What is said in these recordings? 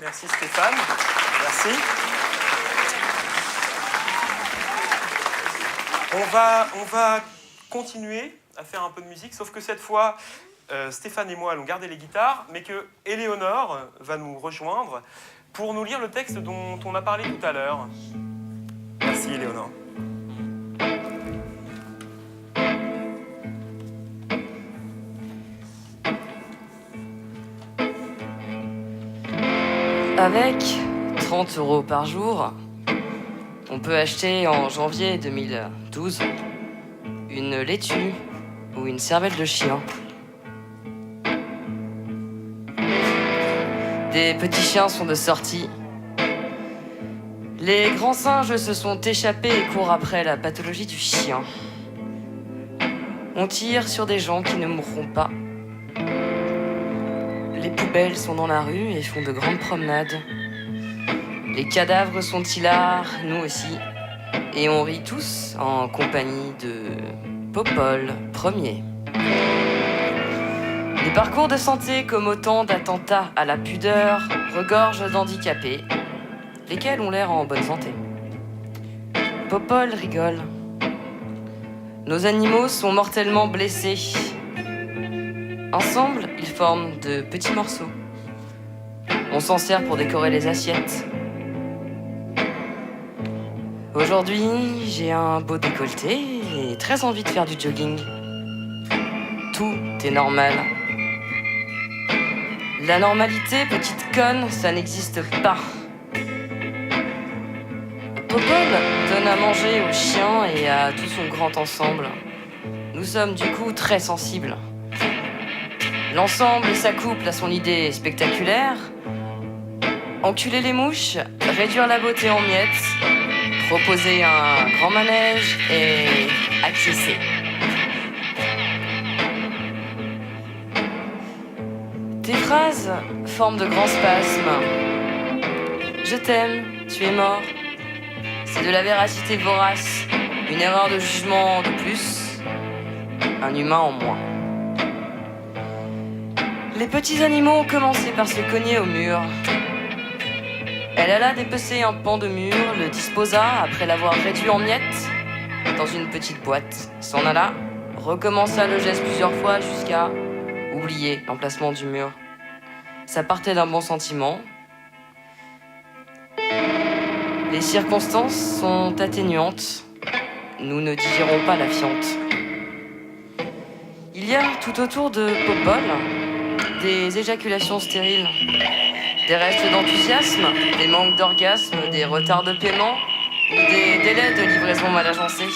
Merci Stéphane, merci. On va continuer à faire un peu de musique, sauf que cette fois, Stéphane et moi allons garder les guitares, mais que Éléonore va nous rejoindre pour nous lire le texte dont on a parlé tout à l'heure. Merci Éléonore. Avec 30 € par jour, on peut acheter en janvier 2012 une laitue ou une cervelle de chien. Des petits chiens sont de sortie. Les grands singes se sont échappés et courent après la pathologie du chien. On tire sur des gens qui ne mourront pas. Les poubelles sont dans la rue et font de grandes promenades. Les cadavres sont hilars, nous aussi. Et on rit tous en compagnie de Popol Ier. Les parcours de santé, comme autant d'attentats à la pudeur, regorgent d'handicapés, lesquels ont l'air en bonne santé. Popol rigole. Nos animaux sont mortellement blessés. Ensemble, ils forment de petits morceaux. On s'en sert pour décorer les assiettes. Aujourd'hui, j'ai un beau décolleté et très envie de faire du jogging. Tout est normal. La normalité, petite conne, ça n'existe pas. Popol donne à manger aux chiens et à tout son grand ensemble. Nous sommes du coup très sensibles. L'ensemble s'accouple à son idée spectaculaire. Enculer les mouches, réduire la beauté en miettes, proposer un grand manège et acquiescer. Tes phrases forment de grands spasmes. Je t'aime, tu es mort. C'est de la véracité vorace, une erreur de jugement de plus, un humain en moins. Les petits animaux ont commencé par se cogner au mur. Elle alla dépecer un pan de mur, le disposa après l'avoir réduit en miettes dans une petite boîte. S'en alla, recommença le geste plusieurs fois jusqu'à oublier l'emplacement du mur. Ça partait d'un bon sentiment. Les circonstances sont atténuantes. Nous ne dirons pas la fiente. Il y a tout autour de Popol des éjaculations stériles, des restes d'enthousiasme, des manques d'orgasme, des retards de paiement ou des délais de livraison mal agencés.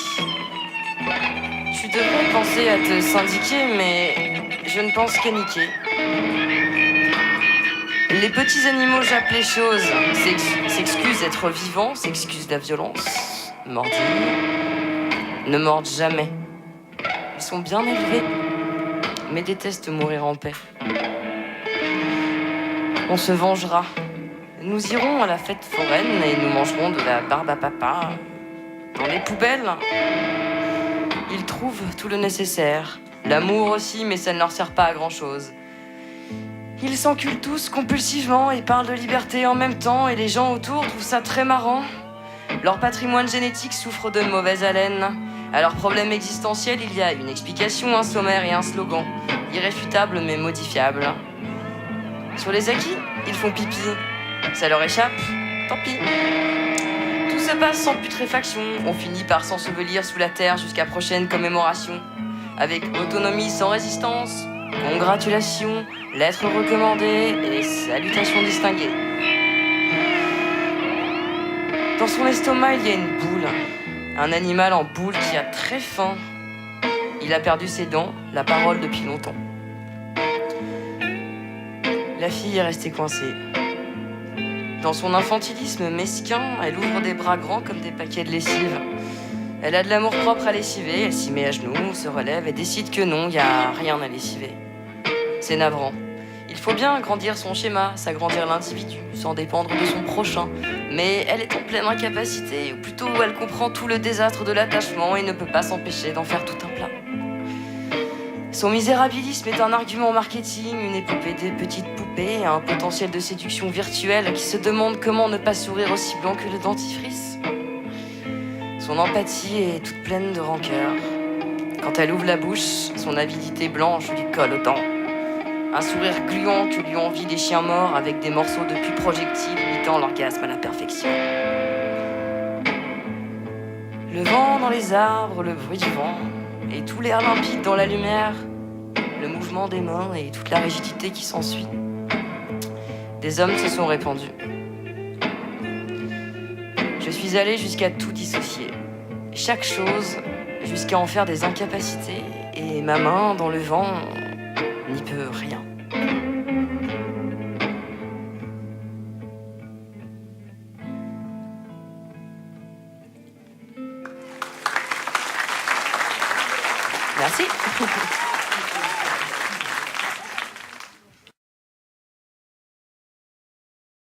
Tu devrais penser à te syndiquer, mais je ne pense qu'à niquer. Les petits animaux jappent les choses, s'excusent d'être vivants, s'excusent de la violence, mordillent, ne mordent jamais. Ils sont bien élevés, mais détestent mourir en paix. On se vengera. Nous irons à la fête foraine et nous mangerons de la barbe à papa. Dans les poubelles, ils trouvent tout le nécessaire. L'amour aussi, mais ça ne leur sert pas à grand-chose. Ils s'enculent tous compulsivement et parlent de liberté en même temps, et les gens autour trouvent ça très marrant. Leur patrimoine génétique souffre de mauvaise haleine. À leurs problèmes existentiels, il y a une explication, un sommaire et un slogan. Irréfutable mais modifiable. Sur les acquis, ils font pipi. Ça leur échappe, tant pis. Tout se passe sans putréfaction. On finit par s'ensevelir sous la terre jusqu'à prochaine commémoration. Avec autonomie sans résistance, congratulations, lettres recommandées et salutations distinguées. Dans son estomac, il y a une boule, un animal en boule qui a très faim. Il a perdu ses dents, la parole depuis longtemps. La fille est restée coincée. Dans son infantilisme mesquin, elle ouvre des bras grands comme des paquets de lessive. Elle a de l'amour-propre à lessiver, elle s'y met à genoux, se relève et décide que non, il n'y a rien à lessiver. C'est navrant. Il faut bien agrandir son schéma, s'agrandir l'individu, sans dépendre de son prochain. Mais elle est en pleine incapacité, ou plutôt elle comprend tout le désastre de l'attachement et ne peut pas s'empêcher d'en faire tout un plat. Son misérabilisme est un argument marketing, une épopée des petites poupées, un potentiel de séduction virtuelle qui se demande comment ne pas sourire aussi blanc que le dentifrice. Son empathie est toute pleine de rancœur. Quand elle ouvre la bouche, son avidité blanche lui colle aux dents. Un sourire gluant que lui envient des chiens morts avec des morceaux de pus projectiles imitant l'orgasme à la perfection. Le vent dans les arbres, le bruit du vent, et tout l'air limpide dans la lumière, le mouvement des mains et toute la rigidité qui s'ensuit. Des hommes se sont répandus. Je suis allée jusqu'à tout dissocier, chaque chose, jusqu'à en faire des incapacités, et ma main dans le vent n'y peut rien. Merci.